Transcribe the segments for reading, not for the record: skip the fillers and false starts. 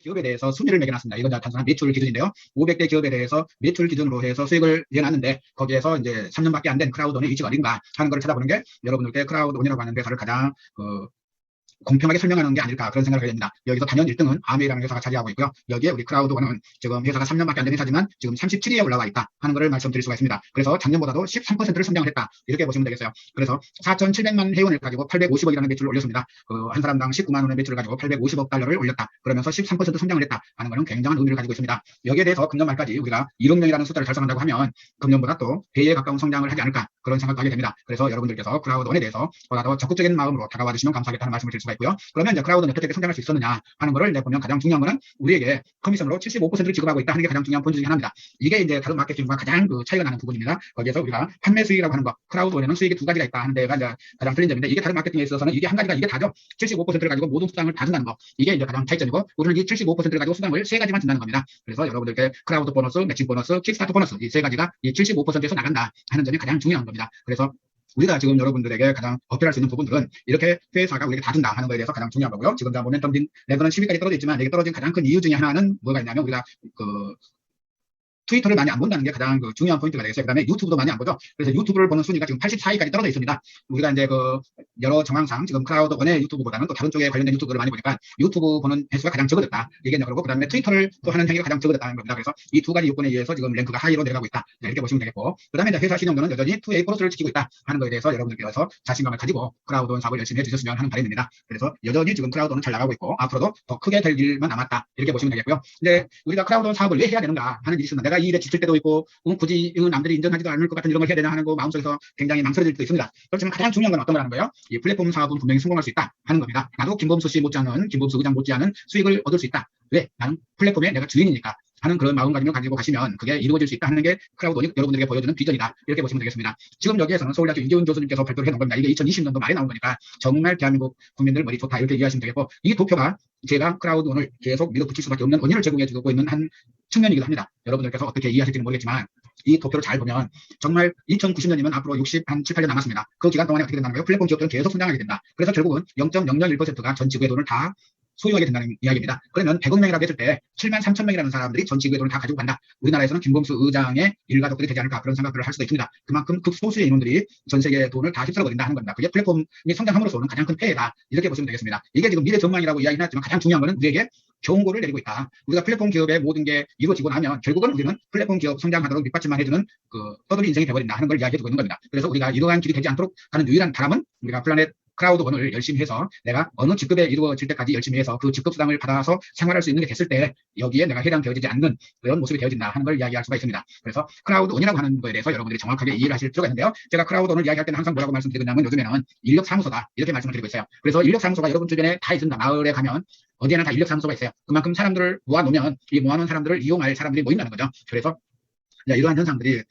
기업에 대해서 순위를 매겨놨습니다. 이건 단순한 매출 기준인데요. 500대 기업에 대해서 매출 기준으로 해서 수익을 내놨는데 거기에서 이제 3년밖에 안 된 크라우드온의 위치가 어딘가 하는 걸 찾아보는 게 여러분들께 크라우드온이라고 하는 회사를 가장 공평하게 설명하는 게 아닐까 그런 생각을 하게 됩니다. 여기서 단연 1등은 아메이라는 회사가 차지하고 있고요. 여기에 우리 크라우드온은 지금 회사가 3년밖에 안 된 회사지만 지금 37위에 올라와 있다 하는 것을 말씀드릴 수가 있습니다. 그래서 작년보다도 13%를 성장을 했다 이렇게 보시면 되겠어요. 그래서 4,700만 회원을 가지고 850억이라는 매출을 올렸습니다. 한 사람당 19만 원의 매출을 가지고 850억 달러를 올렸다. 그러면서 13% 성장을 했다 하는 것은 굉장한 의미를 가지고 있습니다. 여기에 대해서 금년 말까지 우리가 1억 명이라는 숫자를 달성한다고 하면 금년보다 또 배에 가까운 성장을 하지 않을까 그런 생각도 하게 됩니다. 그래서 여러분들께서 크라우드온에 대해서 보다 더 적극적인 마음으로 다가와 주시면 감사하겠다는 말씀을 드릴 수가 있고요. 그러면 이제 크라우드는 어떻게 성장할 수 있었느냐 하는 거를 보면 가장 중요한 거는 우리에게 커미션으로 75%를 지급하고 있다 하는 게 가장 중요한 본질 중에 하나입니다. 이게 이제 다른 마케팅과 가장 차이가 나는 부분입니다. 거기에서 우리가 판매 수익이라고 하는 거, 크라우드온에는 수익이 두 가지가 있다 하는 데가 이제 가장 틀린 점인데 이게 다른 마케팅에 있어서는 이게 한 가지가 이게 다죠. 75%를 가지고 모든 수당을 다 준다는 거. 이게 이제 가장 차이점이고 우리는 이 75%를 가지고 수당을 세 가지만 준다는 겁니다. 그래서 여러분들께 크라우드 보너스, 매칭 보너스, 킥스타트 보너스 이 세 가지가 이 75%에서 나간다 하는 점이 가장 중요한 겁니다. 그래서 우리가 지금 여러분들에게 가장 어필할 수 있는 부분들은 이렇게 회사가 우리에게 다 준다 하는 거에 대해서 가장 중요한 거고요. 지금 다 모멘텀 레버는 10위까지 떨어져 있지만 이게 떨어진 가장 큰 이유 중에 하나는 뭐가 있냐면 우리가 트위터를 많이 안 본다는 게 가장 중요한 포인트가 되겠어요. 그 다음에 유튜브도 많이 안 보죠. 그래서 유튜브를 보는 순위가 지금 84위까지 떨어져 있습니다. 우리가 이제 여러 정황상 지금 크라우드온의 유튜브보다는 또 다른 쪽에 관련된 유튜브를 많이 보니까 유튜브 보는 횟수가 가장 적어졌다. 이게 그러고 그 다음에 트위터를 또 하는 행위가 가장 적어졌다는 겁니다. 그래서 이 두 가지 요건에 의해서 지금 랭크가 하위로 내려가고 있다. 이렇게 보시면 되겠고 그 다음에 회사 신용도는 여전히 2A 플러스를 지키고 있다 하는 거에 대해서 여러분들께서 자신감을 가지고 크라우드온 사업을 열심히 해주셨으면 하는 바람입니다. 그래서 여전히 지금 크라우드온은 잘 나가고 있고 앞으로도 더 크게 될 일만 남았다. 이렇게 보시면 되겠고요. 근데 우리가 크라우드온 사업을 왜 해야 되는가 하는 일이 있으면 내가 이 일에 지칠 때도 있고 굳이 남들이 인정하지도 않을 것 같은 이런 걸 해야 되나 하는 거 마음속에서 굉장히 망설여질 때도 있습니다. 그렇지만 가장 중요한 건 어떤 거라는 거예요? 이 플랫폼 사업은 분명히 성공할 수 있다 하는 겁니다. 나도 김범수 씨 못지않은 김범수 의장 못지않은 수익을 얻을 수 있다. 왜? 나는 플랫폼에 내가 주인이니까 하는 그런 마음가짐을 가지고 가시면 그게 이루어질 수 있다 하는 게 크라우드온이 여러분들에게 보여주는 비전이다. 이렇게 보시면 되겠습니다. 지금 여기에서는 서울대학교 이재훈 교수님께서 발표를 해놓은 겁니다. 이게 2020년도 말에 나온 거니까 정말 대한민국 국민들 머리 좋다 이렇게 이해하시면 되겠고 이 도표가 제가 크라우드온을 계속 밀어붙일 수밖에 없는 원인을 제공해주고 있는 한 측면이기도 합니다. 여러분들께서 어떻게 이해하실지는 모르겠지만 이 도표를 잘 보면 정말 2090년이면 앞으로 7, 8년 남았습니다. 그 기간 동안에 어떻게 된다는 거예요? 플랫폼 기업들은 계속 성장하게 된다. 그래서 결국은 0.001%가 전 지구의 돈을 다 소유하게 된다는 이야기입니다. 그러면 100억 명이라고 했을 때 7만 3천 명이라는 사람들이 전 지구의 돈을 다 가지고 간다. 우리나라에서는 김범수 의장의 일가족들이 되지 않을까 그런 생각들을 할 수도 있습니다. 그만큼 극소수의 인원들이 전 세계의 돈을 다 휩쓸어 버린다 하는 겁니다. 그게 플랫폼이 성장함으로써 오는 가장 큰 폐해다. 이렇게 보시면 되겠습니다. 이게 지금 미래 전망이라고 이야기는 하지만 가장 중요한 것은 우리에게 경고를 내리고 있다. 우리가 플랫폼 기업의 모든 게 이루어지고 나면 결국은 우리는 플랫폼 기업 성장하도록 밑받침만 해주는 떠돌이 인생이 되어버린다 하는 걸 이야기해주고 있는 겁니다. 그래서 우리가 이러한 길이 되지 않도록 하는 유일한 바람은 우리가 플라넷 크라우드온을 열심히 해서 내가 어느 직급에 이루어질 때까지 열심히 해서 그 직급 수당을 받아서 생활할 수 있는 게 됐을 때 여기에 내가 해당되어지지 않는 그런 모습이 되어진다 하는 걸 이야기할 수가 있습니다. 그래서 크라우드온이라고 하는 거에 대해서 여러분들이 정확하게 이해를 하실 필요가 있는데요. 제가 크라우드온을 이야기할 때는 항상 뭐라고 말씀드리고 있냐면 요즘에는 인력사무소다 이렇게 말씀을 드리고 있어요. 그래서 인력사무소가 여러분 주변에 다 있습니다. 마을에 가면 어디에나 다 인력사무소가 있어요. 그만큼 사람들을 모아놓으면 이 모아놓은 사람들을 이용할 사람들이 모인다는 거죠. 그래서 이러한 현상들이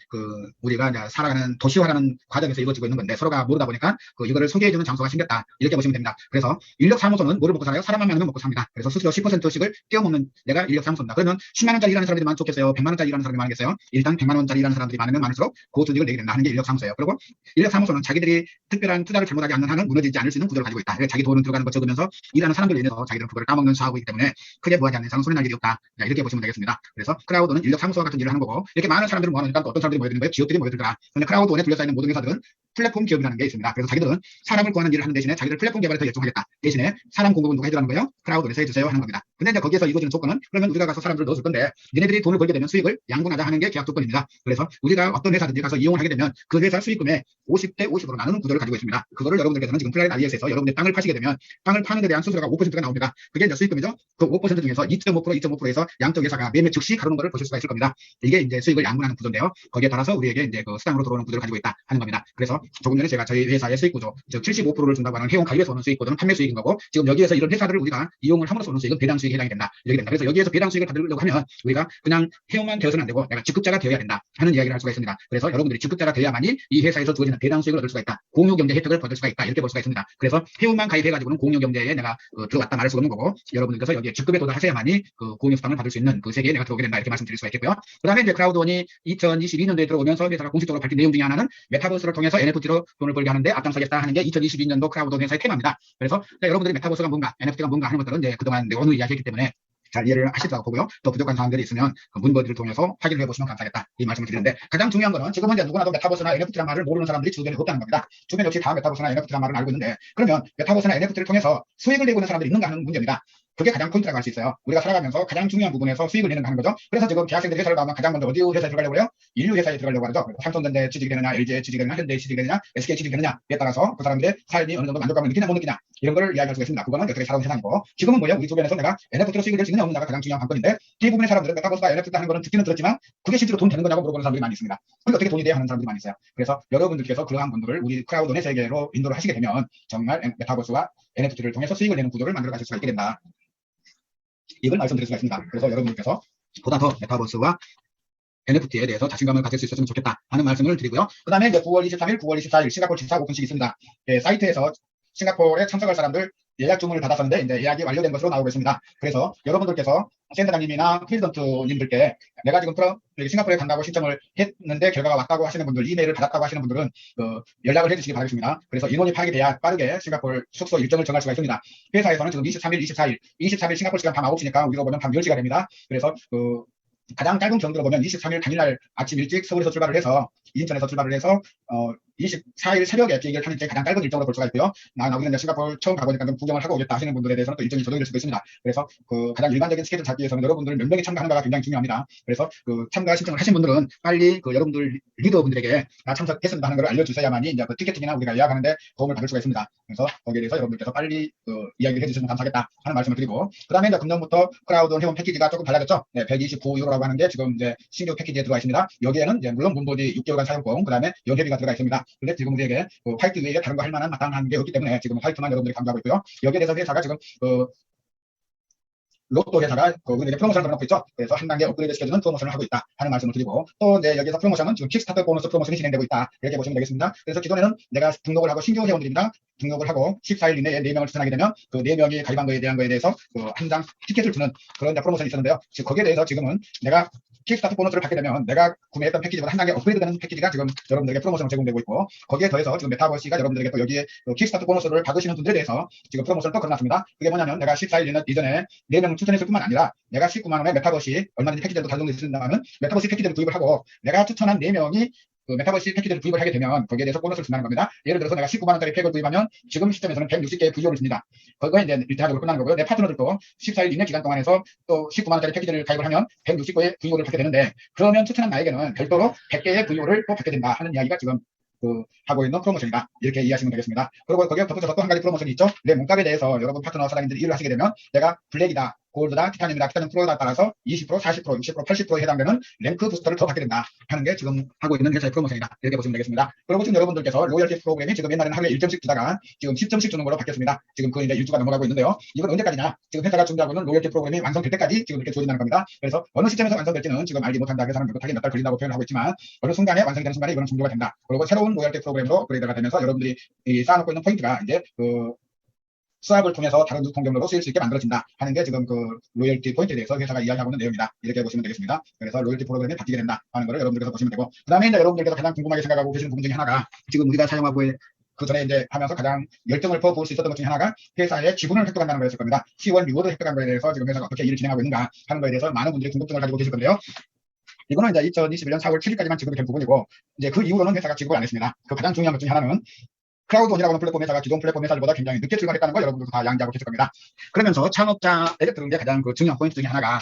우리가 이제 살아가는 도시화라는 과정에서 이루어지고 있는 건데 서로가 모르다 보니까 이거를 소개해주는 장소가 생겼다 이렇게 보시면 됩니다. 그래서 인력사무소는 뭐를 먹고 살아요? 사람만 많으면 먹고 삽니다. 그래서 스스로 10%씩을 떼어먹는 내가 인력사무소입니다. 그러면 10만 원짜리 일하는 사람들이 많으면 좋겠어요? 100만 원짜리 일하는 사람들이 많겠어요? 일단 100만 원짜리 일하는 사람들이 많으면 많을수록 고수익을 내게 된다 하는 게 인력사무소예요. 그리고 인력사무소는 자기들이 특별한 투자를 잘못하지 않는 한은 무너지지 않을 수 있는 구조를 가지고 있다. 자기 돈은 들어가는 거 적으면서 일하는 사람들로 인해서 자기들은 그걸 따먹는 사업이기 때문에 크게 부하지 않는 이상은 소리날 일이 없다. 이렇게 보시면 되겠습니다. 그래서 크라우드는 인력사무소와 같은 일을 하는 거고 이렇게 많은 사람들을 모아놓으니까 어떤 사람들이 모여드는 거예요? 기업들이 모여들더라. 근데 크라우드온에 둘러싸여 있는 모든 회사들은 플랫폼 기업이라는 게 있습니다. 그래서 자기들은 사람을 구하는 일을 하는 대신에 자기들 플랫폼 개발에 더 열중하겠다. 대신에 사람 공급은 누가 해주라는 거예요? 크라우드온에서 해주세요 하는 겁니다. 근데 이제 거기에서 이루어지는 조건은 그러면 우리가 가서 사람들을 넣어줄 건데 니네들이 돈을 벌게 되면 수익을 양분하자 하는 게 계약 조건입니다. 그래서 우리가 어떤 회사든지 가서 이용을 하게 되면 그 회사 수익금의 50대 50으로 나누는 구조를 가지고 있습니다. 그거를 여러분들께서는 지금 플라넷 IS에서 여러분들이 땅을 파시게 되면 땅을 파는 데 대한 수수료가 5%가 나옵니다. 그게 이제 수익금이죠. 그 5% 중에서 2.5%, 2.5%에서 양쪽 회사가 매매 즉시 가로는 거를 보실 수가 있을 겁니다. 이게 이제 수익을 양분하는 구조인데요. 거기에 따라서 우리에게 이제 수당으로 들어오는 구조를 가지고 있다 하는 겁니다. 그래서 조금 전에 제가 저희 회사의 수익 구조, 즉 75%를 준다고 하는 회원 가입에서 오는 수익 구조는 판매 수익인 거고 지금 여기에서 이런 회사들을 우리가 이용을 함으로써 오는 수익은 배당 수익에 해당이 된다. 이렇게 된다. 그래서 여기에서 배당 수익을 받으려고 하면 우리가 그냥 회원만 되어서는 안 되고 내가 직급자가 되어야 된다 하는 이야기를 할 수가 있습니다. 그래서 여러분들이 직급자가 되어야만이 이 회사에서 주어지는 배당 수익을 얻을 수가 있다. 공유경제 혜택을 받을 수가 있다. 이렇게 볼 수가 있습니다. 그래서 회원만 가입해가지고는 공유경제에 내가 들어갔다 말할 수 없는 거고 여러분들께서 여기에 직급에 도달하셔야만이 공유 수당을 받을 수 있는 그 세계에 내가 들어오게 된다. 이렇게 말씀드릴 수가 있겠고요. 그 다음에 이제 크라우드온이 2022년도에 들어오면서 회사가 공식적으로 밝힌 내용 중에 하나는 메타버스를 통해서 NFT로 돈을 벌게 하는데 앞장서겠다 하는 게 2022년도 크라우드온 회사의 테마입니다. 그래서 여러분들이 메타버스가 뭔가 NFT가 뭔가 하는 것들은 이제 그동안 오늘 이야기했기 때문에 잘 이해를 하시리라고 보고요. 또 부족한 사항들이 있으면 그 문버디를 통해서 확인을 해보시면 감사하겠다. 이 말씀을 드리는데 가장 중요한 거는 지금 현재 누구나도 메타버스나 NFT란 말을 모르는 사람들이 주변에 없다는 겁니다. 주변에 없이 다 메타버스나 NFT란 말을 알고 있는데 그러면 메타버스나 NFT를 통해서 수익을 내고 있는 사람들이 있는가 하는 문제입니다. 그게 가장 포인트라고 할 수 있어요. 우리가 살아가면서 가장 중요한 부분에서 수익을 내는 하는 거죠. 그래서 지금 대학생들이 회사를 가면 가장 먼저 어디 회사에 들어가려고 해요? 인류 회사에 들어가려고 하죠. 삼성전자에 취직이 되느냐, LG에 취직이 되느냐, 현대에 취직이 되느냐, SK에 취직이 되느냐에 따라서 그 사람들의 삶이 어느 정도 만족감을 느끼냐 못 느끼냐 이런 걸 이야기할 수가 있습니다. 그거는 어떻게 살아온 세상이고 지금은 뭐예요? 우리 주변에서 내가 NFT로 수익을 낼 수 있느냐 없느냐가 가장 중요한 관건인데 대부분의 사람들은 메타버스가 NFT 하는 거는 듣기는 들었지만 그게 실제로 돈 되는 거냐고 물어보는 사람들이 많이 있습니다. 그게 어떻게 돈이 돼야 하는 사람들이 많이 있어요. 그래서 여러분들께서 그러한 분들을 우리 크라우드의 세계로 인도를 하시게 되면 정말 메타버스와 NFT를 통해서 수익을 내는 구조를 만들어 가실 수가 있게 된다. 이걸 말씀드릴 수가 있습니다. 그래서 여러분들께서 보다 더 메타버스와 NFT에 대해서 자신감을 가질 수 있었으면 좋겠다 하는 말씀을 드리고요. 그 다음에 이제 9월 23일, 9월 24일 싱가포르 지사 오픈식이 있습니다. 사이트에서 싱가포르에 참석할 사람들 예약 주문을 받았었는데 이제 예약이 완료된 것으로 나오고 있습니다. 그래서 여러분들께서 센터장님이나 프리던트님들께 내가 지금 싱가포르에 간다고 신청을 했는데 결과가 왔다고 하시는 분들, 이메일을 받았다고 하시는 분들은 연락을 해주시기 바라겠습니다. 그래서 인원이 파악이 돼야 빠르게 싱가포르 숙소 일정을 정할 수가 있습니다. 회사에서는 지금 23일, 24일 싱가포르 시간 밤 9시니까 우리로 보면 밤 10시가 됩니다. 그래서 가장 짧은 경로로 보면 23일 당일날 아침 일찍 서울에서 출발을 해서 인천에서 출발을 해서 24일 새벽에 비행기를 타는 게 가장 짧은 일정으로 볼 수가 있고요. 우리는 싱가포르 처음 가보니까 좀 구경을 하고 오겠다 하시는 분들에 대해서는 또 일정이 조정될 수도 있습니다. 그래서 가장 일반적인 스케줄 잡기 위해서는 여러분들 몇 명이 참가하는가가 굉장히 중요합니다. 그래서 참가 신청을 하신 분들은 빨리 여러분들 리더분들에게 나 참석했습니다 하는 걸 알려주셔야만이 이제 티켓팅이나 우리가 예약하는데 도움을 받을 수가 있습니다. 그래서 거기에 대해서 여러분들께서 빨리 이야기를 해주시면 감사하겠다 하는 말씀을 드리고 그 다음에 이제 금년부터 크라우드 회원 패키지가 조금 달라졌죠. 129유로라고 하는 게 지금 이제 신규 패키지에 들어가 있습니다. 여기에는 이제 물론 문보디 6개월간 사용권, 그 다음에 연회비가 들어가 있습니다. 근데 지금 우리에게 화이트 외에 다른 거 할 만한 마땅한 게 없기 때문에 지금 화이트만 여러분들이 강조하고 있고요. 여기에 대해서 회사가 지금 로또 회사가 우리에게 프로모션을 걸어놓고 있죠. 그래서 한 단계 업그레이드 시켜주는 프로모션을 하고 있다 하는 말씀을 드리고 또 이제 여기서 프로모션은 지금 킥스타터 보너스 프로모션이 진행되고 있다 이렇게 보시면 되겠습니다. 그래서 기존에는 내가 등록을 하고 신규 회원들입니다. 등록을 하고 14일 이내에 4명을 추천하게 되면 그 4명이 가입한 거에 대한 거에 대해서 한 장 티켓을 주는 그런 프로모션이 있었는데요. 지금 거기에 대해서 지금은 내가 킥스타트 보너스를 받게 되면 내가 구매했던 패키지보다 한 단계 업그레이드되는 패키지가 지금 여러분들에게 프로모션으로 제공되고 있고 거기에 더해서 지금 메타버시가 여러분들에게 또 여기에 킥스타트 보너스를 받으시는 분들에 대해서 지금 프로모션을 또 걸어놨습니다. 그게 뭐냐면 내가 14일 이전에 4명을 추천했을 뿐만 아니라 내가 19만 원에 메타버시 얼마든지 패키지도 달성될 수 있다면 메타버시 패키지를 구입을 하고 내가 추천한 4명이 메타버시 패키지를 구입을 하게 되면 거기에 대해서 보너스를 준다는 겁니다. 예를 들어서 내가 19만 원짜리 팩을 구입하면 지금 시점에서는 160개의 VO를 줍니다. 그거에 이제 일차적으로 끝나는 거고요. 내 파트너들도 14일 이내 기간 동안에서 또 19만 원짜리 패키지를 가입을 하면 160개의 VO를 받게 되는데 그러면 추천한 나에게는 별도로 100개의 VO를 또 받게 된다 하는 이야기가 지금 하고 있는 프로모션이다. 이렇게 이해하시면 되겠습니다. 그리고 거기에 덧붙여서 또 한 가지 프로모션이 있죠. 내 몸값에 대해서 여러분 파트너 사장님들이 일을 하시게 되면 내가 블랙이다, 골드다, 티타늄이다, 티타늄 프로에 따라서 20%, 40%, 60%, 80%에 해당되는 랭크 부스터를 더 받게 된다 하는 게 지금 하고 있는 회사의 프로모션이다. 이렇게 보시면 되겠습니다. 그리고 지금 여러분들께서 로열티 프로그램이 지금 옛날에는 하루에 1점씩 주다가 지금 10점씩 주는 걸로 바뀌었습니다. 지금 그 이제 1주가 넘어가고 있는데요. 이건 언제까지냐? 지금 회사가 준비하고 있는 로열티 프로그램이 완성될 때까지 지금 이렇게 조진하는 겁니다. 그래서 어느 시점에서 완성될지는 지금 알지 못한다. 회사는 그렇게 몇 달 걸린다고 표현을 하고 있지만 어느 순간에 완성이 되는 순간에 이거는 종료가 된다. 그리고 새로운 로열티 프로그램으로 업그레이드가 되면서 여러분들이 쌓아놓고 있는 포인트가 이제 수합을 통해서 다른 유통경로로 쓰일 수 있게 만들어진다 하는 게 지금 로열티 포인트에 대해서 회사가 이야기하고 있는 내용이다. 이렇게 보시면 되겠습니다. 그래서 로열티 프로그램이 바뀌게 된다 하는 것을 여러분들께서 보시면 되고 그 다음에 이제 여러분들께서 가장 궁금하게 생각하고 계시는 부분 중에 하나가 지금 우리가 사용하고 그 전에 이제 하면서 가장 열정을 퍼부을 수 있었던 것 중에 하나가 회사의 지분을 획득한다는 거였을 겁니다. C1 리워드 획득한 거에 대해서 지금 회사가 어떻게 일을 진행하고 있는가 하는 거에 대해서 많은 분들이 궁금증을 가지고 계실 건데요. 이거는 이제 2021년 4월 7일까지만 지급이 된 부분이고 이제 그 이후로는 회사가 지급을 안 했습니다. 그 가장 중요한 것 중에 하나는 크라우드원이라고 하는 플랫폼 회사가 기존 플랫폼 회사들보다 굉장히 늦게 출발했다는 거 여러분들도 다 양지하고 계실 겁니다. 그러면서 창업자에게 들은 게 가장 중요한 포인트 중에 하나가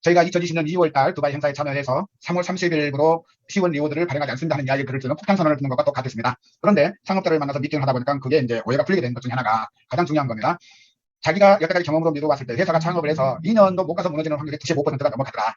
저희가 2020년 2월달 두바이 행사에 참여해서 3월 30일부로 C1 리워드를 발행하지 않습니다 하는 이야기를 들을 때는 폭탄 선언을 듣는 것과 똑같았습니다. 그런데 창업자를 만나서 미팅을 하다 보니까 그게 이제 오해가 풀리게 된 것 중에 하나가 가장 중요한 겁니다. 자기가 여태까지 경험으로 미뤄봤을 때 회사가 창업을 해서 2년도 못 가서 무너지는 확률이 95%가 넘어가더라.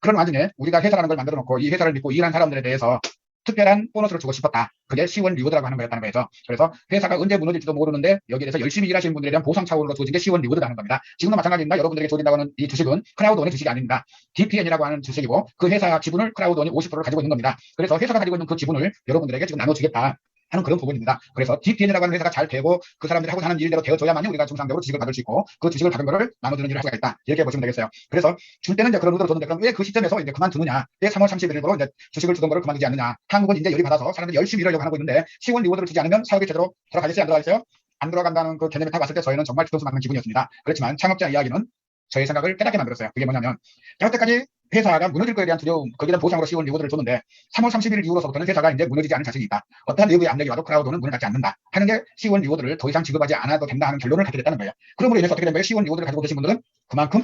그런 와중에 우리가 회사라는 걸 만들어 놓고 이 회사를 믿고 일한 사람들에 대해서 특별한 보너스를 주고 싶었다. 그게 C1 리워드라고 하는 거였다는 거죠. 그래서 회사가 언제 무너질지도 모르는데 여기에 대해서 열심히 일하시는 분들에 대한 보상 차원으로 주어진 게 C1 리워드라는 겁니다. 지금도 마찬가지입니다. 여러분들에게 조진다고 하는 이 주식은 크라우드원의 주식이 아닙니다. DPN이라고 하는 주식이고 그 회사 지분을 크라우드원이 50%를 가지고 있는 겁니다. 그래서 회사가 가지고 있는 그 지분을 여러분들에게 지금 나눠주겠다 하는 그런 부분입니다. 그래서 DPN이라고 하는 회사가 잘 되고 그 사람들이 하고 사는 일대로 되어줘야만이 우리가 정상적으로 주식을 받을 수 있고 그 주식을 받은 거를 나눠주는 일을 할 수가 있다. 이렇게 보시면 되겠어요. 그래서 줄 때는 이제 그런 의도로 줬는데 그럼 왜 그 시점에서 이제 그만두느냐? 왜 3월 30일부로 이제 주식을 주던 거를 그만두지 않느냐? 한국은 이제 열이 받아서 사람들이 열심히 일하려고 하고 있는데 C1 리워드를 주지 않으면 사업이 제대로 돌아가겠어요? 안 돌아가겠어요? 안 들어간다는 그 개념에 딱 왔을 때 저희는 정말 뒤통수 맞는 기분이었습니다. 그렇지만 창업자 이야기는 저의 생각을 깨닫게 만들었어요. 그게 뭐냐면 여태까지 회사가 무너질 거에 대한 두려움, 거기에 대한 보상으로 C1 리워드를 줬는데 3월 30일 이후로서부터는 회사가 이제 무너지지 않을 자신이 있다. 어떠한 내부의 압력이 와도 크라우드는 문을 닫지 않는다. 하는 게 C1 리워드를 더 이상 지급하지 않아도 된다 하는 결론을 갖게 됐다는 거예요. 그러므로 인해서 어떻게 된 거예요? C1 리워드를 가지고 계신 분들은 그만큼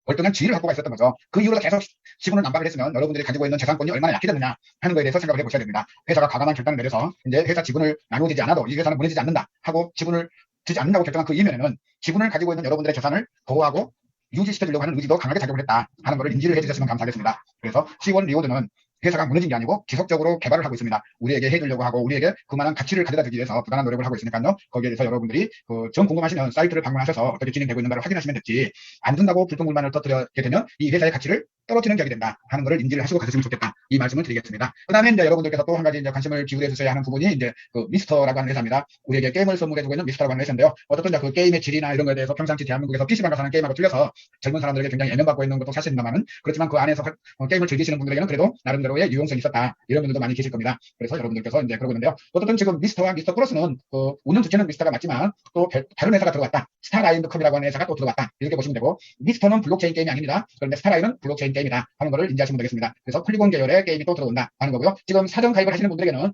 월등한 지위를 갖고 있었던 거죠. 그 이후로 계속 지분을 남발을 했으면 여러분들이 가지고 있는 재산권이 얼마나 약해졌느냐 하는 거에 대해서 생각을 해보셔야 됩니다. 회사가 과감한 결단을 내려서 이제 회사 지분을 나누어지지 않아도 이 회사는 무너지지 않는다 하고 지분을 주지 않는다고 결정한 그 이면에는 지분을 가지고 있는 여러분들의 재산을 보호하고 유지시켜주려고 하는 의지도 강하게 작용을 했다 하는 것을 인지를 해주셨으면 감사하겠습니다. 그래서 C1 리워드는 회사가 무너진 게 아니고 지속적으로 개발을 하고 있습니다. 우리에게 해주려고 하고 우리에게 그만한 가치를 가져다 주기 위해서 부단한 노력을 하고 있으니까요. 거기에 대해서 여러분들이 좀 궁금하시면 사이트를 방문하셔서 어떻게 진행되고 있는가를 확인하시면 됐지, 안 된다고 불평불만을 터뜨리게 되면 이 회사의 가치를 떨어지는 격이 된다 하는 것을 인지를 하시고 가셨으면 좋겠다, 이 말씀을 드리겠습니다. 그 다음에 이제 여러분들께서 또 한 가지 이제 관심을 기울여 주셔야 하는 부분이 이제 그 미스터라고 하는 회사입니다. 우리에게 게임을 선물해주고 있는 미스터라고 하는 회사인데요. 어떻든 그 게임의 질이나 이런 거에 대해서 평상시 대한민국에서 PC방 가서 하는 게임하고 틀려서 젊은 사람들에게 굉장히 애면받고 있는 것도 사실입니다만은, 그렇지만 그 안에서 게임을 즐기시는 분들에게는 그래도 나름대로의 유용성이 있었다, 이런 분들도 많이 계실 겁니다. 그래서 여러분들께서 이제 그러고 있는데요. 어쨌든 지금 미스터와 미스터 플러스는 운영 주체는 미스터가 맞지만 또 다른 회사가 들어갔다. 스타라인드컴이라고 하는 회사가 또 들어갔다, 이렇게 보시면 되고, 미스터는 블록체인 게임이 아닙니다. 그런데 스타라인은 블록체인 게임이다 하는 것을 인지하시면 되겠습니다. 그래서 폴리곤 계열의 게임이 또 들어온다 하는 거고요. 지금 사전 가입을 하시는 분들에게는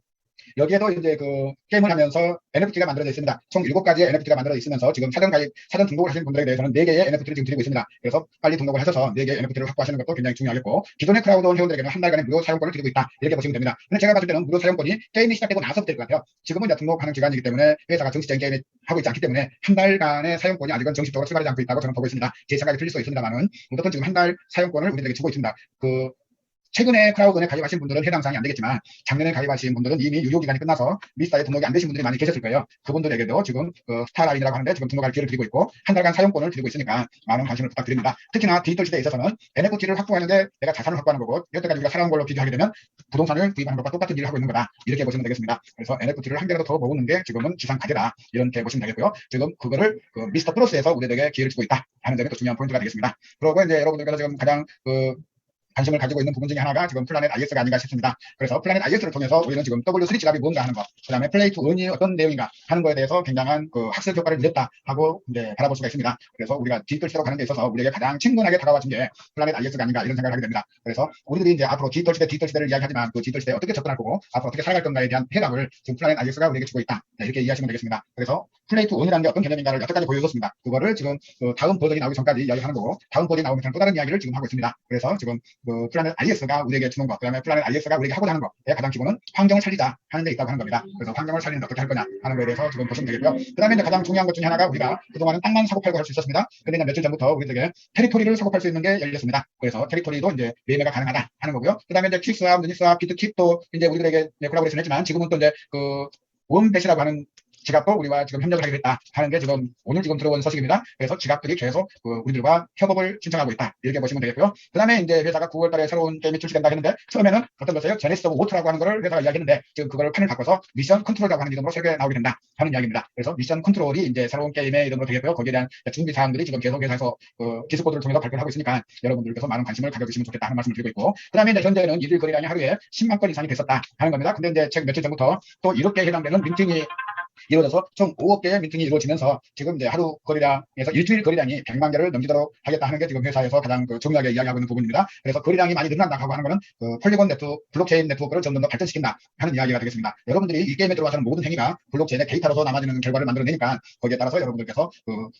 여기에도 이제 그 게임을 하면서 NFT가 만들어져 있습니다. 총 7가지의 NFT가 만들어져 있으면서 지금 사전 등록을 하시는 분들에 대해서는 4개의 NFT를 지금 드리고 있습니다. 그래서 빨리 등록을 하셔서 4개의 NFT를 확보하시는 것도 굉장히 중요하겠고, 기존의 크라우드온 회원들에게는 한 달간의 무료 사용권을 드리고 있다, 이렇게 보시면 됩니다. 근데 제가 봤을 때는 무료 사용권이 게임이 시작되고 나서부터 될 것 같아요. 지금은 이제 등록하는 기간이기 때문에 회사가 정식적인 게임을 하고 있지 않기 때문에 한 달간의 사용권이 아직은 정식적으로 출발하지 않고 있다고 저는 보고 있습니다. 제 생각이 틀릴 수 있습니다만은 어쨌든 지금 한 달 사용권을 우리들에게 주고 있습니다. 최근에 크라우드에 가입하신 분들은 해당 사항이 안 되겠지만, 작년에 가입하신 분들은 이미 유효 기간이 끝나서 미스터에 등록이 안 되신 분들이 많이 계셨을 거예요. 그분들에게도 지금 스타라인이라고 하는데 지금 등록할 기회를 드리고 있고, 한 달간 사용권을 드리고 있으니까 많은 관심을 부탁드립니다. 특히나 디지털 시대에 있어서는 NFT를 확보하는 게 내가 자산을 확보하는 거고, 여태까지 우리가 살아온 걸로 비교하게 되면 부동산을 구입하는 것과 똑같은 일을 하고 있는 거다, 이렇게 보시면 되겠습니다. 그래서 NFT를 한 개라도 더 모으는 게 지금은 지상 과제다, 이렇게 보시면 되겠고요. 지금 그거를 미스터 플러스에서 우리들에게 기회를 주고 있다 하는 점이 또 중요한 포인트가 되겠습니다. 그리고 이제 여러분들께서 지금 가장 관심을 가지고 있는 부분 중에 하나가 지금 플라넷 IS가 아닌가 싶습니다. 그래서 플라넷 IS를 통해서 우리는 지금 W3 지갑이 뭔가 하는 것, 그 다음에 플레이 투 은이 어떤 내용인가 하는 거에 대해서 굉장한 학습 효과를 누렸다 하고 이제 바라볼 수가 있습니다. 그래서 우리가 디지털 시대로 가는 데 있어서 우리에게 가장 친근하게 다가와준 게 플라넷 IS가 아닌가, 이런 생각을 하게 됩니다. 그래서 우리들이 이제 앞으로 디지털 시대를 이야기하지만 그 디지털 시대에 어떻게 접근할 거고 앞으로 어떻게 살아갈 건가에 대한 해답을 지금 플라넷 IS가 우리에게 주고 있다, 이렇게 이해하시면 되겠습니다. 그래서 플레이 투 은이라는 게 어떤 개념인가를 여태까지 보여줬습니다. 그거를 지금 다음 버전이 나오기 전까지 이야기하는 거고, 다음 버전이 나오면 또 다른 이야기를 지금 하고 있습니다. 그래서 지금 플라넷 IS가 우리에게 주는 것, 그 다음에 플라넷 IS가 우리에게 하고자 하는 것의 가장 기본은 환경을 살리자 하는 데 있다고 하는 겁니다. 그래서 환경을 살리는데 어떻게 할 거냐 하는 거에 대해서 지금 보시면 되겠고요. 그 다음에 이제 가장 중요한 것 중에 하나가, 우리가 그동안은 땅만 사고 팔고 할 수 있었습니다. 근데 이제 며칠 전부터 우리들에게 테리토리를 사고 팔 수 있는 게 열렸습니다. 그래서 테리토리도 이제 매매가 가능하다 하는 거고요. 그 다음에 이제 퀵스왑, 유니스왑, 비트kit도 이제 우리들에게 콜라보레이션 했지만, 지금은 또 이제 웜뱃이라고 하는 지갑도 우리와 지금 협력을 하게 됐다 하는 게 지금 오늘 들어온 소식입니다. 그래서 지갑들이 계속 우리들과 협업을 신청하고 있다, 이렇게 보시면 되겠고요. 그 다음에 이제 회사가 9월 달에 새로운 게임이 출시된다 했는데, 처음에는 어떤 것이에요? 제네시스 오브 워터라고 하는 거를 회사가 이야기했는데, 지금 그걸 판을 바꿔서 미션 컨트롤이라고 하는 이름으로 새롭게 나오게 된다 하는 이야기입니다. 그래서 미션 컨트롤이 이제 새로운 게임의 이름으로 되겠고요. 거기에 대한 준비 사항들이 지금 계속 회사에서 기술코드를 통해서 발표를 하고 있으니까 여러분들께서 많은 관심을 가져주시면 좋겠다 하는 말씀을 드리고 있고, 그 다음에 이제 현재는 일일 거래량이 하루에 10만 건 이상이 됐었다 하는 겁니다. 근데 이제 며칠 전부터 또 이렇게 해당되는 민팅이 이루어져서 총 5억 개의 미팅이 이루어지면서 지금 이제 하루 거래량에서 일주일 거래량이 100만 개를 넘기도록 하겠다 하는 게 지금 회사에서 가장 중요하게 이야기하고 있는 부분입니다. 그래서 거래량이 많이 늘어난다고 하는 것은 폴리곤 네트워크, 블록체인 네트워크를 점점 더 발전시킨다 하는 이야기가 되겠습니다. 여러분들이 이 게임에 들어와서는 모든 행위가 블록체인의 데이터로서 남아지는 결과를 만들어내니까, 거기에 따라서 여러분들께서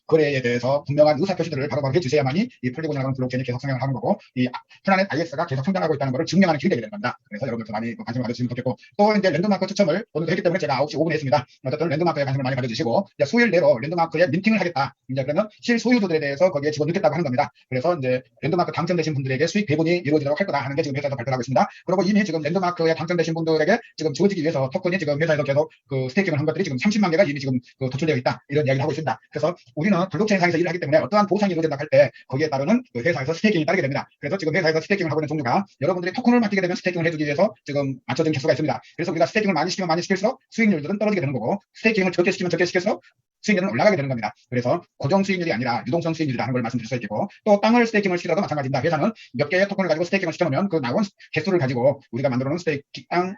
거래에 대해서 분명한 의사표시들을 바로바로 해주셔야만이 이 폴리곤이라는 블록체인이 계속 성장을 하는 거고, 이 플라넷 IS가 계속 성장하고 있다는 것을 증명하는 길이 되게 되는 겁니다. 그래서 여러분들 많이 관심을 가져주시면 좋겠고, 또 이제 랜드마크 추첨을 오늘도 했기 때문에 제가 9시 5분에 했습니다. 어쨌든 랜드마크에 관심을 많이 가져주시고, 이제 수요일 내로 랜드마크에 민팅을 하겠다. 이제 그러면 실소유주들에 대해서 거기에 집어넣겠다고 하는 겁니다. 그래서 이제 랜드마크 당첨되신 분들에게 수익 배분이 이루어지도록 할 거다 하는 게 지금 회사에서 발표를 하고 있습니다. 그리고 이미 지금 랜드마크에 당첨되신 분들에게 지금 주어지기 위해서 토큰이 지금 회사에서 계속 스테이킹을 한 것들이 지금 30만 개가 이미 지금 도출되어 있다, 이런 이야기를 하고 있습니다. 그래서 우리는 블록체인 상에서 일을 하기 때문에 어떠한 보상이 이루어진다 할 때 거기에 따르는 회사에서 스테이킹이 따르게 됩니다. 그래서 지금 회사에서 스테이킹을 하고 있는 종류가, 여러분들이 토큰을 맡기게 되면 스테이킹을 해주기 위해서 지금 맞춰진 개수가 있습니다. 그래서 우리가 스테이킹을 많이 시키면 많이 시킬수록 수익률들은 떨어지게 되는 거고, 스테이킹을 적게 시키면 적게 시킬수록 수익률은 올라가게 되는 겁니다. 그래서 고정 수익률이 아니라 유동성 수익률이라는 걸 말씀드릴 수 있겠고, 또 땅을 스테이킹을 시키더라도 마찬가지입니다. 회사는 몇 개의 토큰을 가지고 스테이킹을 시켜놓으면 그 나온 개수를 가지고 우리가 만들어놓은 스테이킹 땅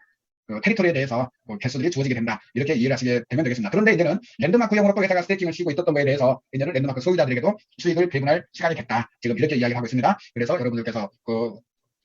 테리토리에 대해서 개수들이 주어지게 된다. 이렇게 이해를 하시게 되면 되겠습니다. 그런데 이제는 랜드마크용으로 또 회사가 스테이킹을 쉬고 있었던 거에 대해서 이제는 랜드마크 소유자들에게도 수익을 배분할 시간이 됐다. 지금 이렇게 이야기를 하고 있습니다. 그래서 여러분들께서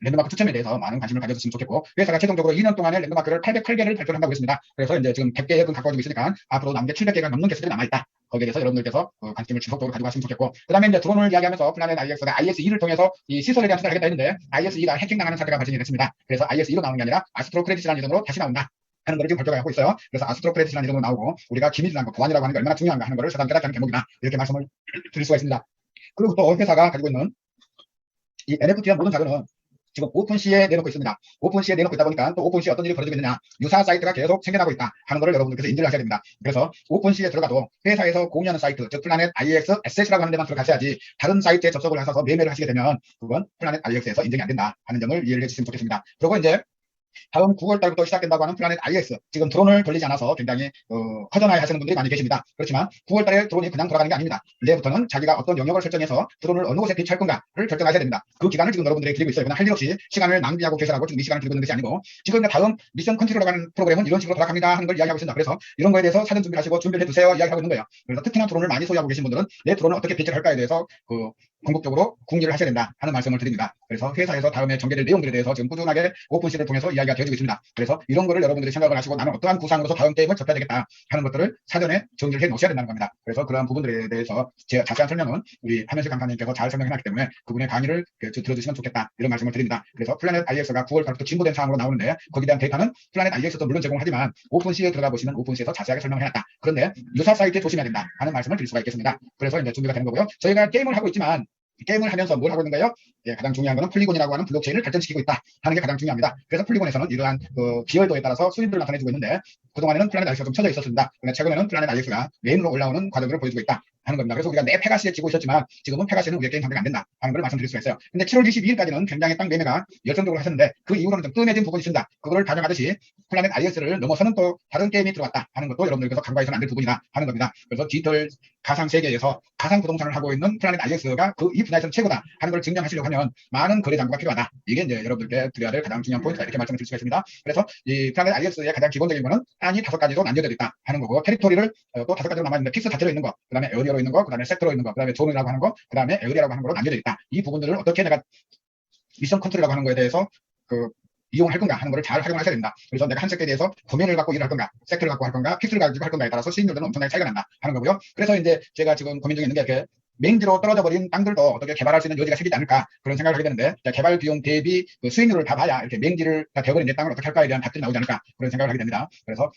랜드마크 추첨에 대해서 많은 관심을 가져주시면 좋겠고, 회사가 최종적으로 2년 동안에 랜드마크를 808개를 발표를 한다고 했습니다. 그래서 이제 지금 100개에 가까워지고 있으니까 앞으로 남은 게 700개가 넘는 개수들이 남아있다. 거기에 대해서 여러분들께서 관심을 지속적으로 가지고 가시면 좋겠고, 그 다음에 이제 드론을 이야기하면서 플라넷 IS가 IS-2를 통해서 이 시설에 대한 수사를 하겠다 했는데 IS-2가 해킹당하는 사태가 발생이 됐습니다. 그래서 IS-2로 나오는 게 아니라 아스트로 크레딧이라는 이름으로 다시 나온다 하는 것을 지금 발표가 하고 있어요. 그래서 아스트로 크레딧이라는 이름으로 나오고, 우리가 기밀이라는 거, 보안이라고 하는 게 얼마나 중요한가 하는 것을 새삼 깨닫게 하는 대목이다. 이렇게 말씀을 드릴 수가 있습니다. 그리고 또 회사가 가지고 있는 이 NFT와 모든 자료는 지금 오픈시에 내놓고 있습니다. 오픈시에 내놓고 있다 보니까 또 오픈시에 어떤 일이 벌어지고 있느냐, 유사 사이트가 계속 생겨나고 있다 하는 것을 여러분들께서 인지를 하셔야 됩니다. 그래서 오픈시에 들어가도 회사에서 공유하는 사이트, 즉 플라넷 IX Asset이라고 하는 데만 들어가셔야지, 다른 사이트에 접속을 하셔서 매매를 하시게 되면 그건 플라넷 IX에서 인정이 안 된다 하는 점을 이해를 해주시면 좋겠습니다. 그리고 이제 다음 9월달부터 시작된다고 하는 플라넷 IX, 지금 드론을 돌리지 않아서 굉장히 허전하게 하시는 분들이 많이 계십니다. 그렇지만 9월달에 드론이 그냥 돌아가는 게 아닙니다. 이제부터는 자기가 어떤 영역을 설정해서 드론을 어느 곳에 비치할 건가를 결정하셔야 됩니다. 그 기간을 지금 여러분들에게 드리고 있어요. 그냥 할 일 없이 시간을 낭비하고 계산하고 지금 이 시간을 들고 있는 것이 아니고, 지금 다음 미션 컨트롤러 가는 프로그램은 이런 식으로 돌아갑니다 하는 걸 이야기하고 있습니다. 그래서 이런 거에 대해서 사전 준비를 하시고 준비를 해두세요 이야기하고 있는 거예요. 그래서 특히나 드론을 많이 소유하고 계신 분들은 내 드론을 어떻게 비치를 할까에 대해서 궁극적으로 궁리를 하셔야 된다 하는 말씀을 드립니다. 그래서 회사에서 다음에 전개될 내용들에 대해서 지금 꾸준하게 오픈시를 통해서 이야기가 되어지고 있습니다. 그래서 이런 거를 여러분들이 생각을 하시고 나는 어떠한 구상으로서 다음 게임을 접해야 되겠다 하는 것들을 사전에 정리를 해 놓으셔야 된다는 겁니다. 그래서 그러한 부분들에 대해서 제 자세한 설명은 우리 한현식 강사님께서 잘 설명해 놨기 때문에 그분의 강의를 들어주시면 좋겠다 이런 말씀을 드립니다. 그래서 플라넷 IX가 9월달부터 진보된 사항으로 나오는데, 거기에 대한 데이터는 플라넷 IX도 물론 제공하지만 오픈시에 들어가 보시면 오픈시에서 자세하게 설명을 해놨다. 그런데 유사 사이트에 조심해야 된다 하는 말씀을 드릴 수가 있겠습니다. 그래서 이제 준비가 되는 거고요. 저희가 게임을 하고 있지만 게임을 하면서 뭘 하고 있는가요? 예, 가장 중요한 것은 플리곤이라고 하는 블록체인을 발전시키고 있다 하는 게 가장 중요합니다. 그래서 플리곤에서는 이러한 기여도에 따라서 수익들을 나타내주고 있는데, 그동안에는 플라넷 IX가 좀 쳐져 있었습니다. 그런데 최근에는 플라넷 IX가 메인으로 올라오는 과정을 보여주고 있다 하는 겁니다. 그래서 우리가 내 페가시에 지고 있었지만 지금은 페가시는 우리의 게임 상대가 안 된다 하는 걸 말씀드릴 수가 있어요. 근데 7월 22일까지는 굉장히 땅 매매가 열정적으로 하셨는데 그 이후로는 좀 뜸해진 부분이 있습니다. 그거를 가정하듯이 플라넷 IX를 넘어서는 또 다른 게임이 들어왔다 하는 것도 여러분들께서 간과해서는 안 될 부분이다 하는 겁니다. 그래서 디지털 가상 세계에서 가상 부동산을 하고 있는 플라넷 IX가 이 분야에서는 최고다 하는 걸 증명하시려고 하면 많은 거래 장부가 필요하다. 이게 이제 여러분들께 드려야 될 가장 중요한 포인트다 이렇게 말씀을 드릴 수가 있습니다. 그래서 이 플라넷 IX의 가장 기본적인 거는 땅이 5가지로 나뉘어져 있다 하는 거고, 테리토리를 또 5가지로 남아있는데 픽스 자체로 있는 거, 그 다음에 에어리어로 있는 거, 그 다음에 섹터로 있는 거, 그 다음에 존이라고 하는 거, 그 다음에 에어리어라고 하는 거로 나뉘어져 있다. 이 부분들을 어떻게 내가 미션 컨트롤이라고 하는 거에 대해서 이용할 건가 하는 것을 잘 활용하셔야 됩니다. 그래서 내가 한 섹터에 대해서 도면을 갖고 일을 할 건가, 섹터를 갖고 할 건가, 픽스를 가지고 할 건가에 따라서 수익률들은 엄청나게 차이가 난다 하는 거고요. 그래서 이제 제가 지금 고민 중에 있는 게, 이렇게 메인지로 떨어져 버린 땅들도 어떻게 개발할 수 있는 여지가 생기지 않을까 그런 생각을 하게 되는데, 개발 비용 대비 수익률을 다 봐야 이렇게 메인지를 다 되어버린 내 땅을 어떻게 할까에 대한 답들이 나오지 않을까 그런 생각을 하게 됩니다. 그래서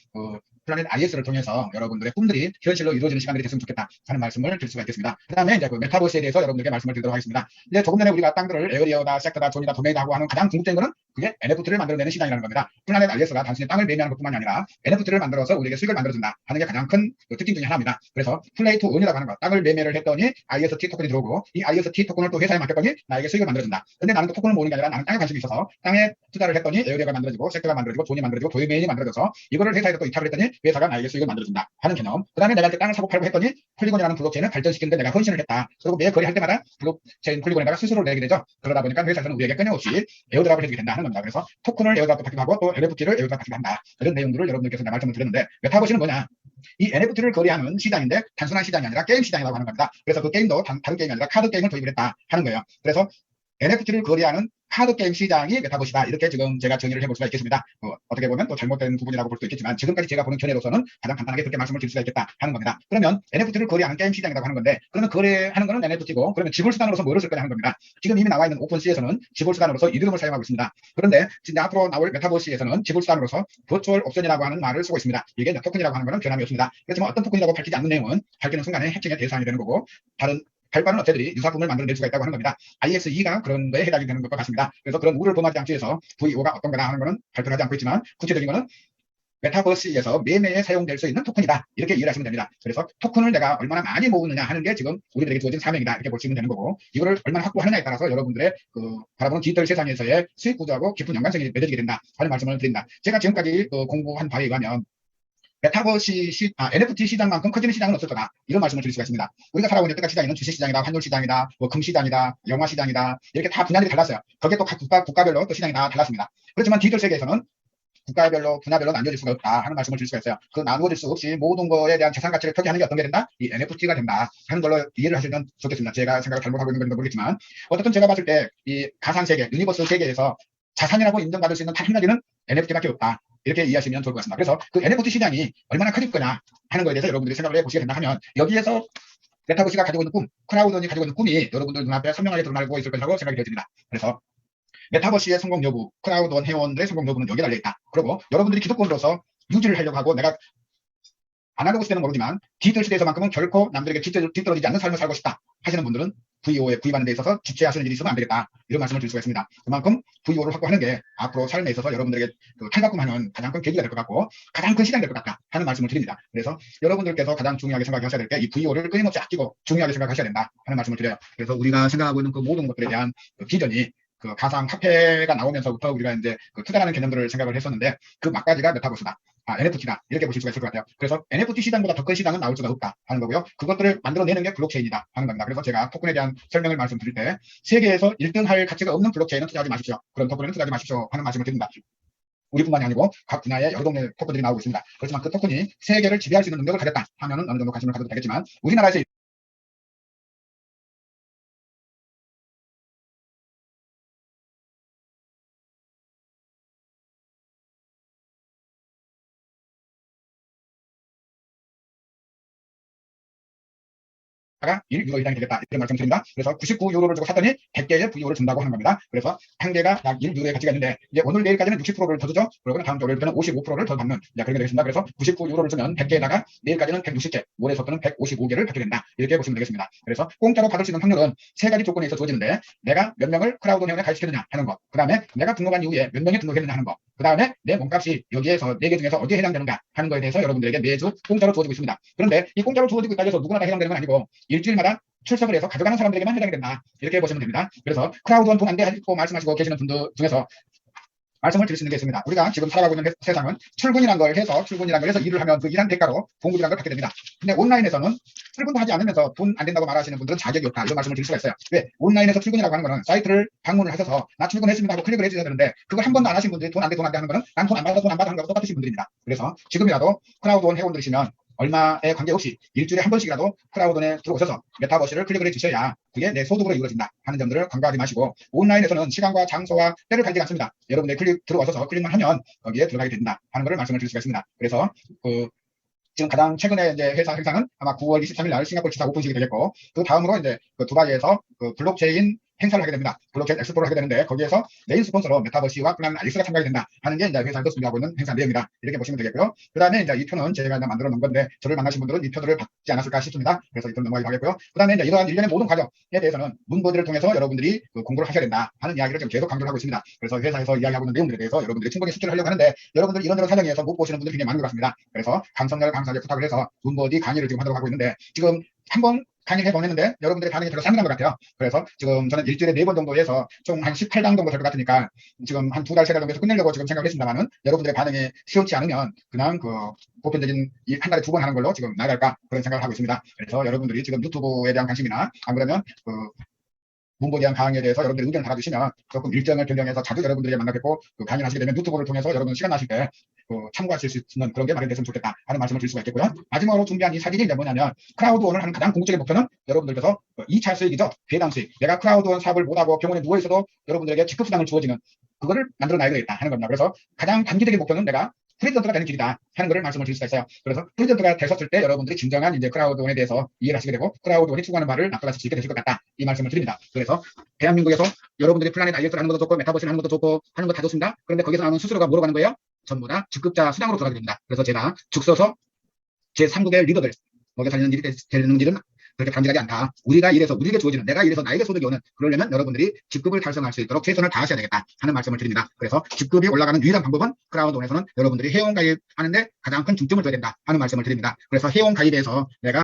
플라넷 IS를 통해서 여러분들의 꿈들이 현실로 이루어지는 시간들이 됐으면 좋겠다 하는 말씀을 드릴 수가 있겠습니다. 그 다음에 이제 메타버스에 대해서 여러분들께 말씀을 드리도록 하겠습니다. 이제 조금 전에 우리가 땅들을 에어리어다, 섹터다, 존이다, 도메인이라고 하는 가장 궁극적인 거는 그게 NFT를 만들어내는 시장이라는 겁니다. 플라넷 IS가 단순히 땅을 매매하는 것뿐만이 아니라 NFT를 만들어서 우리에게 수익을 만들어준다 하는 게 가장 큰 특징 중에 하나입니다. 그래서 플레이 투 온이라고 하는 거, 땅을 매매를 했더니 IST 토큰이 들어오고, 이 IST 토큰을 또 회사에 맡겼더니 나에게 수익을 만들어준다. 근데 나는 또 토큰을 모으는 게 아니라 나는 땅에 관심이 있어서 땅에 투자를 했더니 에어리어가 만들어지고, 섹터가 만들어지고, 존이 만들어지고, 도메인이 만들어져서 이거를 회사에서 또 이탈을 했더니 회사가 나에게 수익을 만들어준다 하는 개념. 그 다음에 내가 이렇게 땅을 사고 팔고 했더니 폴리곤이라는 블록체인을 발전시키는데 내가 헌신을 했다. 그리고 매 거래할 때마다 블록체인 폴리곤에다가 수수료를 내게 되죠. 그러다 보니까 회사에서는 우리에게 끊임없이 에어드랍을 해주게 된다 하는 겁니다. 그래서 토큰을 에어드랍도 받기도 하고 또 NFT를 에어드랍 받기도 한다. 이런 내용들을 여러분들께서 말씀을 드렸는데, 메타버스는 뭐냐? 이 NFT를 거래하는 시장인데 단순한 시장이 아니라 게임 시장이라고 하는 겁니다. 그래서 그 게임도 다른 게임이 아니라 카드 게임을 도입을 했다 하는 거예요. 그래서 NFT를 거래하는 카드게임 시장이 메타버스다. 이렇게 지금 제가 정의를 해볼 수가 있겠습니다. 어떻게 보면 또 잘못된 부분이라고 볼 수도 있겠지만 지금까지 제가 보는 견해로서는 가장 간단하게 그렇게 말씀을 드릴 수가 있겠다 하는 겁니다. 그러면 NFT를 거래하는 게임 시장이라고 하는 건데, 그러면 거래하는 거는 NFT고, 그러면 지불 수단으로서 뭐를 쓸 거냐 하는 겁니다. 지금 이미 나와 있는 오픈시에서는 지불 수단으로서 이드름을 사용하고 있습니다. 그런데 진짜 앞으로 나올 메타버스에서는 지불 수단으로서 버추얼 옵션이라고 하는 말을 쓰고 있습니다. 이게 토큰이라고 하는 거는 변함이 없습니다. 그렇지만 어떤 토큰이라고 밝히지 않는 내용은 밝히는 순간에 해킹의 대상이 되는 거고, 다른 발빠른 업체들이 유사품을 만들어낼 수가 있다고 하는 겁니다. IS-2가 그런 거에 해당이 되는 것과 같습니다. 그래서 그런 우를 범하지 않기 위해서 VO가 어떤 거다 하는 거는 발표하지 않고 있지만, 구체적인 거는 메타버스에서 매매에 사용될 수 있는 토큰이다. 이렇게 이해를 하시면 됩니다. 그래서 토큰을 내가 얼마나 많이 모으느냐 하는 게 지금 우리들에게 주어진 사명이다. 이렇게 볼 수 있는 되는 거고, 이거를 얼마나 확보하느냐에 따라서 여러분들의 바라보는 디지털 세상에서의 수익 구조하고 깊은 연관성이 맺어지게 된다 하는 말씀을 드립니다. 제가 지금까지 공부한 바에 의하면 메타버스 NFT 시장만큼 커지는 시장은 없을 거다. 이런 말씀을 드릴 수가 있습니다. 우리가 살아오는 여태까지 시장에는 주식시장이다, 환율시장이다, 금시장이다, 영화시장이다, 이렇게 다 분야들이 달랐어요. 거기에 또 각 국가별로 또 시장이 다 달랐습니다. 그렇지만 디지털 세계에서는 국가별로 분야별로 나뉘어질 수가 없다 하는 말씀을 드릴 수가 있어요. 그 나누어질 수 없이 모든 거에 대한 자산 가치를 표기하는 게 어떤 게 된다? 이 NFT가 된다 하는 걸로 이해를 하시면 좋겠습니다. 제가 생각을 잘못하고 있는 건지 모르겠지만 어쨌든 제가 봤을 때 이 가상 세계, 유니버스 세계에서 자산이라고 인정받을 수 있는 단 한 가지는 NFT밖에 없다. 이렇게 이해하시면 좋을 것 같습니다. 그래서 그 NFT 시장이 얼마나 커질 거냐 하는 거에 대해서 여러분들이 생각을 해보시게 된다 하면 여기에서 메타버스가 가지고 있는 꿈, 크라우드원이 가지고 있는 꿈이 여러분들 눈앞에 선명하게 드러나고 있을 것이라고 생각이 되어집니다. 그래서 메타버스의 성공 여부, 크라우드원 회원들의 성공 여부는 여기에 달려있다. 그리고 여러분들이 기득권으로서 유지를 하려고 하고 내가 아날로그 시대는 모르지만 디지털 시대에서만큼은 결코 남들에게 뒤떨어지지 않는 삶을 살고 싶다 하시는 분들은 VO에 구입하는 데 있어서 주체하시는 일이 있으면 안 되겠다. 이런 말씀을 드릴 수가 있습니다. 그만큼 VO를 확보하는 게 앞으로 삶에 있어서 여러분들에게 그 탈바꿈하는 가장 큰 계기가 될 것 같고 가장 큰 시장이 될 것 같다 하는 말씀을 드립니다. 그래서 여러분들께서 가장 중요하게 생각하셔야 될 게 이 VO를 끊임없이 아끼고 중요하게 생각하셔야 된다 하는 말씀을 드려요. 그래서 우리가 생각하고 있는 그 모든 것들에 대한 그 비전이 그 가상 화폐가 나오면서부터 우리가 이제 그 투자라는 개념들을 생각을 했었는데 그 막바지가 메타버스다. NFT다. 이렇게 보실 수가 있을 것 같아요. 그래서 NFT 시장보다 더 큰 시장은 나올 수가 없다 하는 거고요. 그것들을 만들어내는 게 블록체인이다 하는 겁니다. 그래서 제가 토큰에 대한 설명을 말씀드릴 때 세계에서 1등 할 가치가 없는 블록체인은 투자하지 마십시오. 그런 토큰에는 투자하지 마십시오 하는 말씀을 드립니다. 우리뿐만이 아니고 각 분야의 여러 동네 토큰들이 나오고 있습니다. 그렇지만 그 토큰이 세계를 지배할 수 있는 능력을 가졌다 하면은 어느 정도 관심을 가져도 되겠지만 우리나라에서 가 1유로 이상이 되겠다. 이런 말씀드립니다. 그래서 99유로를 주고 샀더니 100개의 VO를 준다고 하는 겁니다. 그래서 한 개가 약 1유로의 가치가 있는데 이제 오늘 내일까지는 60%를 더 주죠. 그러고 다음 주 월요일부터는 55%를 더 받는 그렇게 되겠습니다. 그래서 99유로를 주면 100개에다가 내일까지는 160개, 모레서부터는 155개를 받게 된다. 이렇게 보시면 되겠습니다. 그래서 공짜로 받을 수 있는 확률은 세 가지 조건에 있어 주어지는데 내가 몇 명을 크라우드 회원에 가입시켰느냐 하는 거, 그 다음에 내가 등록한 이후에 몇 명이 등록했느냐 하는 거, 그 다음에 내 몸값이 여기에서 4개 중에서 어디에 해당되는가 하는 거에 대해서 여러분들에게 매주 공짜로 주어지고 있습니다. 그런데 이 공짜로 주어지고 있다고 해서 누구나 다 해당되는 건 아니고 일주일마다 출석을 해서 가져가는 사람들에게만 해당이 된다. 이렇게 보시면 됩니다. 그래서 크라우드원 돈 안 돼 하고 말씀하시고 계시는 분들 중에서 말씀을 드릴 수 있는 게 있습니다. 우리가 지금 살아가고 있는 세상은 출근이란 걸 해서 일을 하면 그 일한 대가로 봉급이라는 걸 받게 됩니다. 근데 온라인에서는 출근도 하지 않으면서 돈 안 된다고 말하시는 분들은 자격이 없다. 이런 말씀을 드릴 수가 있어요. 왜? 온라인에서 출근이라고 하는 거는 사이트를 방문을 하셔서 나 출근했습니다 하고 클릭을 해주셔야 되는데 그걸 한 번도 안 하신 분들이 돈 안 돼 하는 거는 난 돈 안 받아 하는 거하고 똑같으신 분들입니다. 그래서 지금이라도 크라우드원 회원들이시면 얼마에 관계없이 일주일에 한 번씩이라도 크라우드원에 들어오셔서 메타버스를 클릭을 해주셔야 그게 내 소득으로 이루어진다 하는 점들을 간과하지 마시고 온라인에서는 시간과 장소와 때를 가리지 않습니다. 여러분들이 들어와서 클릭만 하면 거기에 들어가게 된다 하는 것을 말씀을 드릴 수가 있습니다. 그래서 지금 가장 최근에 이제 회사 행사는 아마 9월 23일 날 싱가포르 지사 오픈식이 되겠고 그 다음으로 이제 그 두바이에서 그 블록체인 행사를 하게 됩니다. 블록체인 엑스포를 하게 되는데 거기에서 메인 스폰서로 메타버시와 플라는 알릭스가 참가하게 된다 하는 게 이제 회사에서 준비하고 있는 행사 내용이다. 이렇게 보시면 되겠고요. 그 다음에 이제 이 표는 제가 이제 만들어 놓은 건데 저를 만나신 분들은 이 표들을 받지 않았을까 싶습니다. 그래서 이 표는 넘어가기로 하겠고요. 그 다음에 이제 이러한 일련의 모든 과정에 대해서는 문버디를 통해서 여러분들이 그 공부를 하셔야 된다 하는 이야기를 지금 계속 강조를 하고 있습니다. 그래서 회사에서 이야기하고 있는 내용들에 대해서 여러분들이 충분히 숙지를 하려고 하는데 여러분들 이런저런 사정에서 못 보시는 분들이 굉장히 많은 것 같습니다. 그래서 강성렬 강사에게 부탁을 해서 문버디 강의를 지금 하도록 하고 있는데 지금 한번 강의를 해보냈는데 여러분들의 반응이 별로 상당한 것 같아요. 그래서 지금 저는 일주일에 4번 정도 해서 총 한 18강 정도 될 것 같으니까 지금 한 2달, 3달 정도에서 끝내려고 지금 생각을 했습니다만은 여러분들의 반응이 시원치 않으면 그냥 그 보편적인 이 한 달에 2번 하는 걸로 지금 나갈까 그런 생각을 하고 있습니다. 그래서 여러분들이 지금 유튜브에 대한 관심이나 안 그러면 문보에 대한 강의에 대해서 여러분들이 의견을 달아주시면 조금 일정을 변경해서 자주 여러분들에게 만나뵙고 강의를 하시게 되면 유튜브를 통해서 여러분 시간 나실 때 참고하실 수 있는 그런 게 마련됐으면 좋겠다 하는 말씀을 드릴 수가 있겠고요. 마지막으로 준비한 이 사진이 이제 뭐냐면 크라우드원을 하는 가장 궁극적인 목표는 여러분들께서 2차 수익이죠. 배당 수익. 내가 크라우드원 사업을 못하고 병원에 누워있어도 여러분들에게 직급수당을 주어지는 그거를 만들어 놔야 되겠다 하는 겁니다. 그래서 가장 단기적인 목표는 내가 프리전트가 되는 길이다 하는 것을 말씀을 드릴 수가 있어요. 그래서 프리전트가 되셨을 때 여러분들이 진정한 이제 크라우드원에 대해서 이해를 하시게 되고 크라우드원이 추구하는 바를 납득하실 수 있게 되실 것 같다. 이 말씀을 드립니다. 그래서 대한민국에서 여러분들이 플라넷 IS를 하는 것도 좋고 메타버스를 하는 것도 좋고 하는 거 다 좋습니다. 그런데 거기서 나오는 수수료가 뭐로 가는 거예요? 전부 다 직급자 수당으로 들어가게 됩니다. 그래서 제가 죽 써서 제3국의 리더들 먹여 살리는 일이 되는 일은 그렇게 바람직하지 않다. 우리가 일해서 우리에게 주어지는 내가 일해서 나에게 소득이 오는 그러려면 여러분들이 직급을 달성할 수 있도록 최선을 다하셔야 되겠다 하는 말씀을 드립니다. 그래서 직급이 올라가는 유일한 방법은 크라우드원에서는 여러분들이 회원 가입하는데 가장 큰 중점을 둬야 된다 하는 말씀을 드립니다. 그래서 회원 가입에서 내가